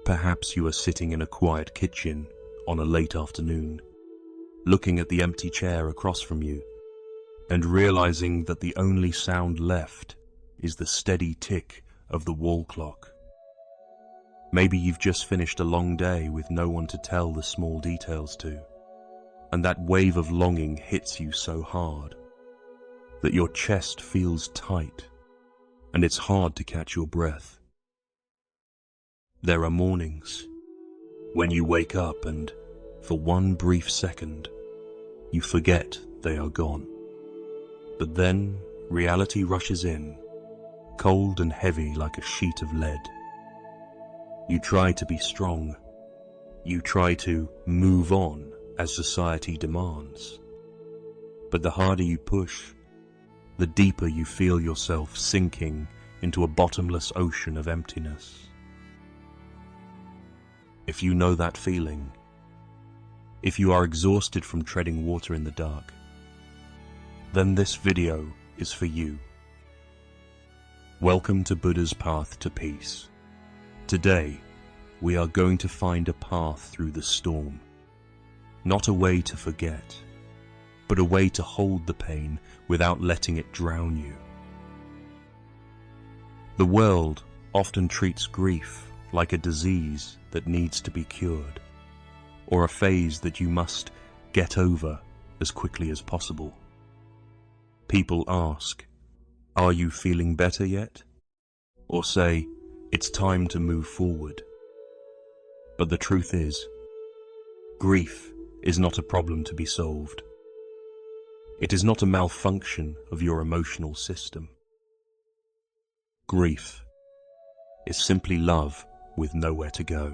Perhaps you are sitting in a quiet kitchen on a late afternoon, looking at the empty chair across from you, and realizing that the only sound left is the steady tick of the wall clock. Maybe you've just finished a long day with no one to tell the small details to, and that wave of longing hits you so hard that your chest feels tight and it's hard to catch your breath. There are mornings when you wake up and, for one brief second, you forget they are gone. But then reality rushes in, cold and heavy like a sheet of lead. You try to be strong. You try to move on as society demands. But the harder you push, the deeper you feel yourself sinking into a bottomless ocean of emptiness. If you know that feeling, if you are exhausted from treading water in the dark, then this video is for you. Welcome to Buddha's path to peace. Today, we are going to find a path through the storm. Not a way to forget, but a way to hold the pain without letting it drown you. The world often treats grief like a disease that needs to be cured, or a phase that you must get over as quickly as possible. People ask, "Are you feeling better yet?" Or say, "It's time to move forward." But the truth is, grief is not a problem to be solved. It is not a malfunction of your emotional system. Grief is simply love with nowhere to go.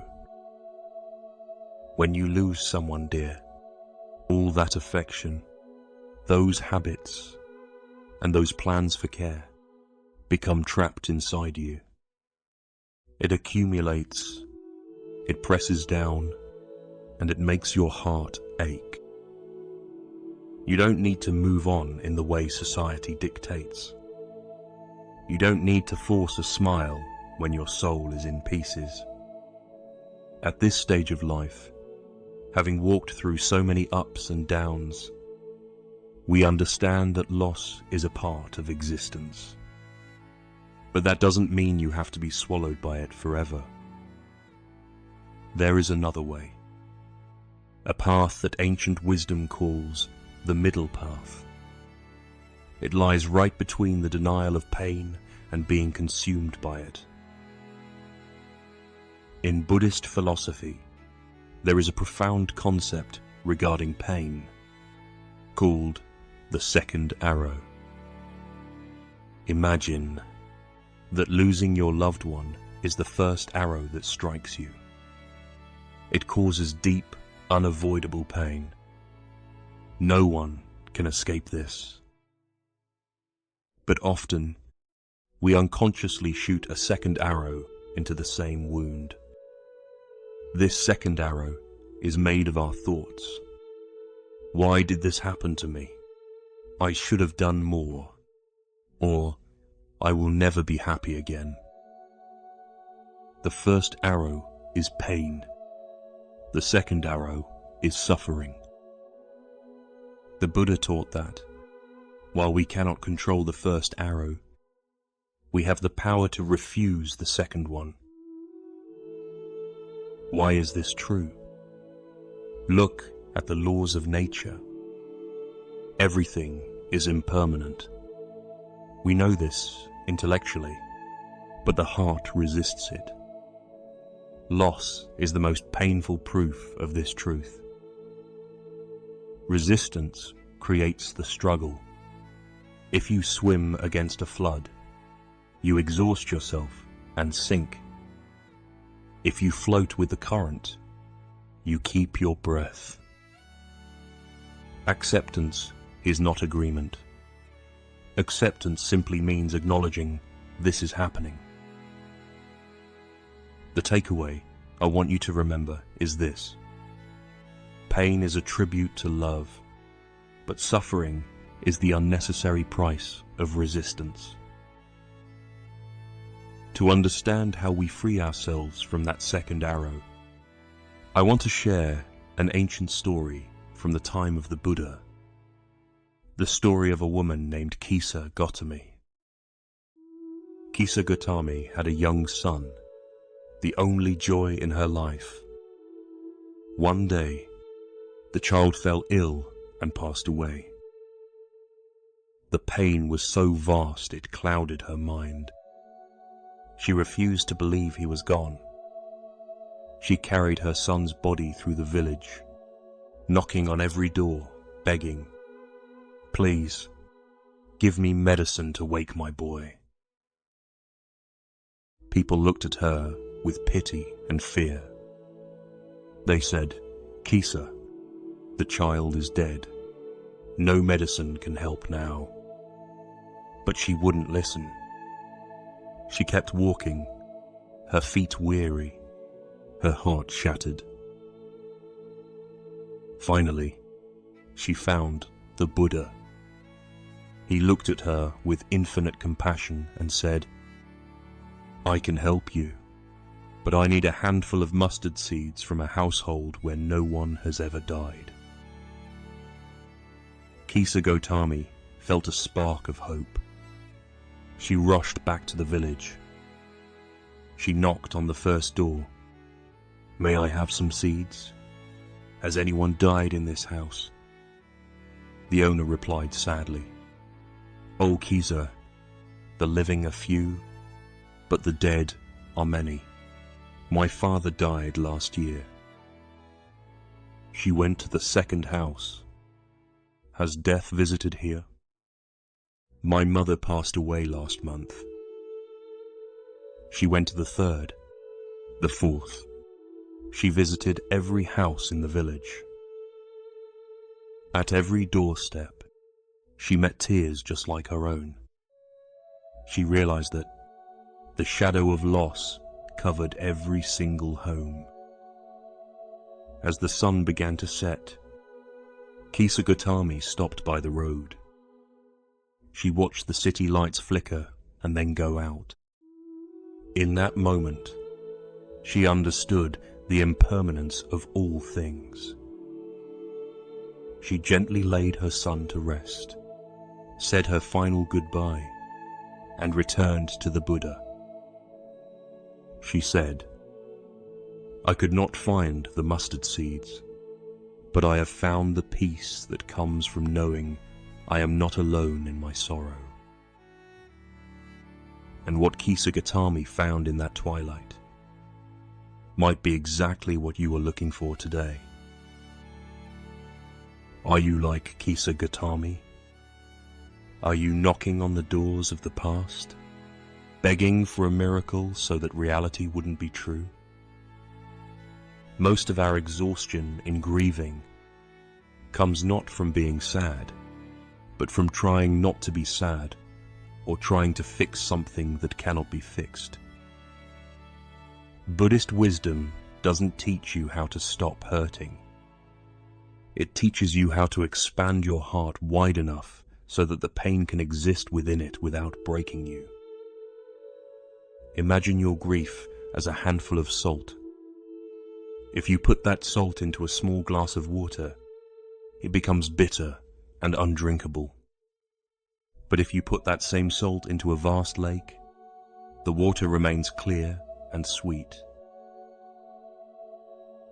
When you lose someone dear, all that affection, those habits, and those plans for care become trapped inside you. It accumulates, it presses down, and it makes your heart ache. You don't need to move on in the way society dictates. You don't need to force a smile when your soul is in pieces. At this stage of life, having walked through so many ups and downs, we understand that loss is a part of existence. But that doesn't mean you have to be swallowed by it forever. There is another way, a path that ancient wisdom calls the middle path. It lies right between the denial of pain and being consumed by it. In Buddhist philosophy, there is a profound concept regarding pain called the second arrow. Imagine that losing your loved one is the first arrow that strikes you. It causes deep, unavoidable pain. No one can escape this. But often, we unconsciously shoot a second arrow into the same wound. This second arrow is made of our thoughts. Why did this happen to me? I should have done more. Or, I will never be happy again. The first arrow is pain. The second arrow is suffering. The Buddha taught that, while we cannot control the first arrow, we have the power to refuse the second one. Why is this true? Look at the laws of nature. Everything is impermanent. We know this intellectually, but the heart resists it. Loss is the most painful proof of this truth. Resistance creates the struggle. If you swim against a flood, you exhaust yourself and sink. If you float with the current, you keep your breath. Acceptance is not agreement. Acceptance simply means acknowledging this is happening. The takeaway I want you to remember is this: pain is a tribute to love, but suffering is the unnecessary price of resistance. to understand how we free ourselves from that second arrow, I want to share an ancient story from the time of the Buddha, the story of a woman named Kisa Gotami. Kisa Gotami had a young son, the only joy in her life. One day, the child fell ill and passed away. The pain was so vast it clouded her mind. She refused to believe he was gone. She carried her son's body through the village, knocking on every door, begging, "Please, give me medicine to wake my boy." People looked at her with pity and fear. They said, "Kisa, the child is dead. No medicine can help now." But she wouldn't listen. She kept walking, her feet weary, her heart shattered. Finally, she found the Buddha. He looked at her with infinite compassion and said, "I can help you, but I need a handful of mustard seeds from a household where no one has ever died." Kisa Gotami felt a spark of hope. She rushed back to the village. She knocked on the first door. "May I have some seeds? Has anyone died in this house?" The owner replied sadly, "Oh, Kisa, the living are few, but the dead are many. My father died last year." She went to the second house. "Has death visited here?" "My mother passed away last month." She went to the third, the fourth. She visited every house in the village. At every doorstep, she met tears just like her own. She realized that the shadow of loss covered every single home. As the sun began to set, Kisa Gotami stopped by the road. She watched the city lights flicker and then go out. In that moment, she understood the impermanence of all things. She gently laid her son to rest, said her final goodbye, and returned to the Buddha. She said, "I could not find the mustard seeds, but I have found the peace that comes from knowing I am not alone in my sorrow." And what Kisa Gotami found in that twilight might be exactly what you are looking for today. Are you like Kisa Gotami? Are you knocking on the doors of the past, begging for a miracle so that reality wouldn't be true? Most of our exhaustion in grieving comes not from being sad, but from trying not to be sad or trying to fix something that cannot be fixed. Buddhist wisdom doesn't teach you how to stop hurting. It teaches you how to expand your heart wide enough so that the pain can exist within it without breaking you. Imagine your grief as a handful of salt. If you put that salt into a small glass of water, it becomes bitter and undrinkable. But if you put that same salt into a vast lake, the water remains clear and sweet.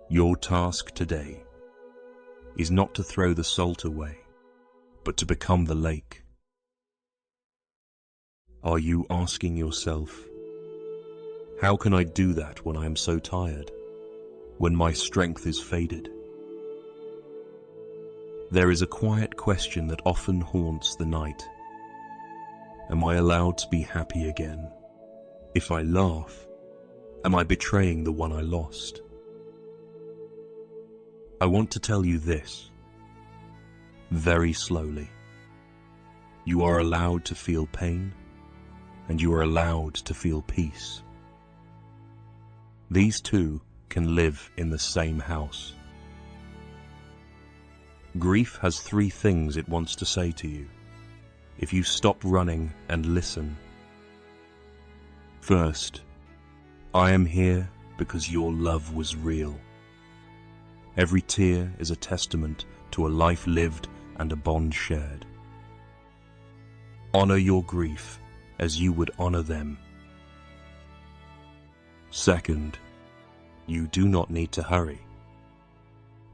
Your task today is not to throw the salt away, but to become the lake. Are you asking yourself, how can I do that when I am so tired, when my strength is faded? There is a quiet question that often haunts the night. Am I allowed to be happy again? If I laugh, am I betraying the one I lost? I want to tell you this, very slowly. You are allowed to feel pain, and you are allowed to feel peace. These two can live in the same house. Grief has three things it wants to say to you. If you stop running and listen, First, I am here because your love was real. Every tear is a testament to a life lived and a bond shared. Honor your grief as you would honor them. Second, you do not need to hurry.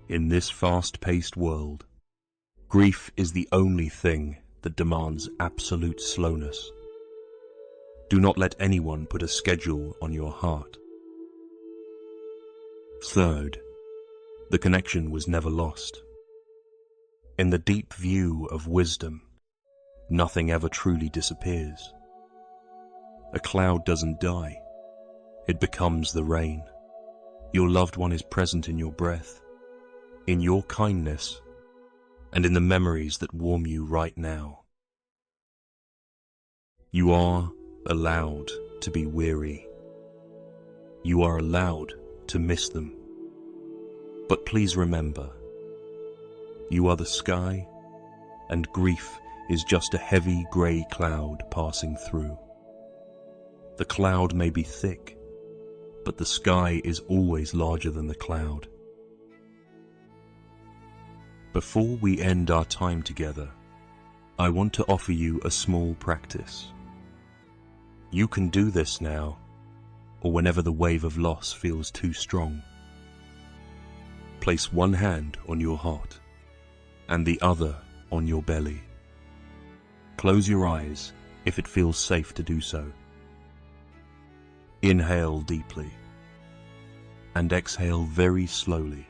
In this fast-paced world, grief is the only thing that demands absolute slowness. Do not let anyone put a schedule on your heart. Third, the connection was never lost. In the deep view of wisdom, nothing ever truly disappears. A cloud doesn't die. It becomes the rain. Your loved one is present in your breath, in your kindness, and in the memories that warm you right now. You are allowed to be weary. You are allowed to miss them. But please remember, you are the sky, and grief is just a heavy grey cloud passing through. The cloud may be thick, but the sky is always larger than the cloud. Before we end our time together, I want to offer you a small practice. You can do this now, or whenever the wave of loss feels too strong. Place one hand on your heart, and the other on your belly. Close your eyes if it feels safe to do so. Inhale deeply, and exhale very slowly.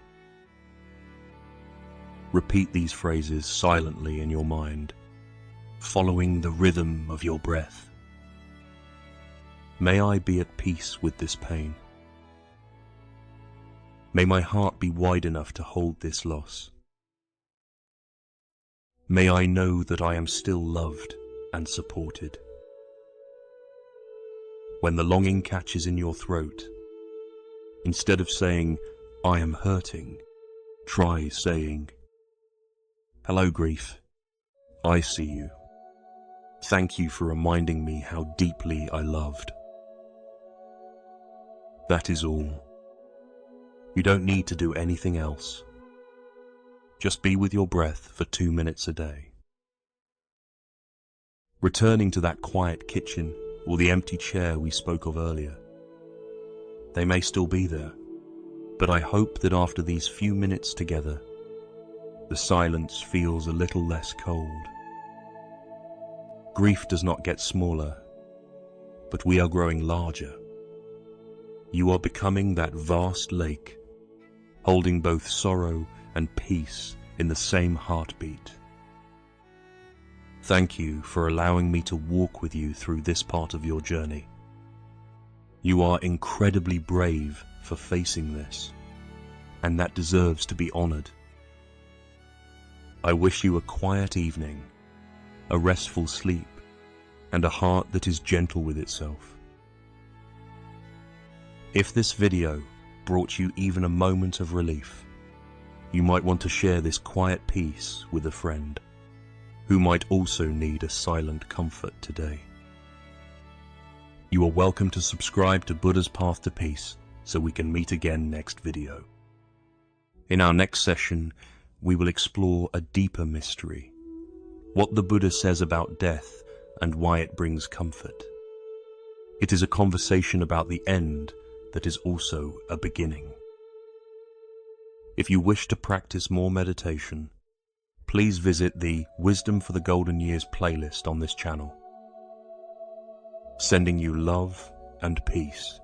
Repeat these phrases silently in your mind, following the rhythm of your breath. May I be at peace with this pain. May my heart be wide enough to hold this loss. May I know that I am still loved and supported. When the longing catches in your throat, instead of saying, "I am hurting," try saying, "Hello, grief. I see you. Thank you for reminding me how deeply I loved." That is all. You don't need to do anything else. Just be with your breath for 2 minutes a day. Returning to that quiet kitchen or the empty chair we spoke of earlier. They may still be there, but I hope that after these few minutes together, the silence feels a little less cold. Grief does not get smaller, but we are growing larger. You are becoming that vast lake, holding both sorrow and peace in the same heartbeat. Thank you for allowing me to walk with you through this part of your journey. You are incredibly brave for facing this, and that deserves to be honored. I wish you a quiet evening, a restful sleep, and a heart that is gentle with itself. If this video brought you even a moment of relief, you might want to share this quiet peace with a friend who might also need a silent comfort today. You are welcome to subscribe to Buddha's Path to Peace so we can meet again next video. In our next session, we will explore a deeper mystery, what the Buddha says about death and why it brings comfort. It is a conversation about the end that is also a beginning. If you wish to practice more meditation, please visit the Wisdom for the Golden Years playlist on this channel. Sending you love and peace.